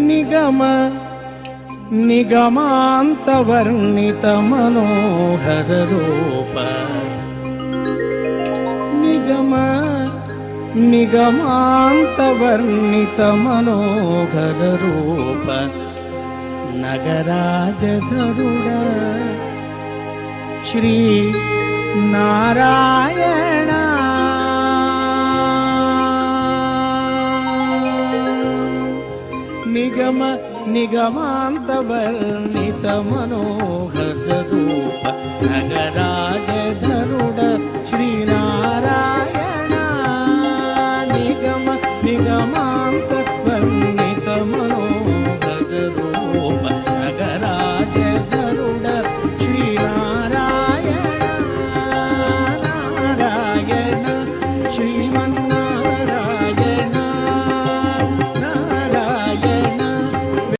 నిగమ నిగమాంతవర్ణిత మనోహర రూప నిగమ నిగమాంతవర్ణిత మనోహర రూప నగరాజధరుడ Shri Narayana నిగమ నిగమాంతవర్ణిత మనోహర రూప నగరాజధరుడ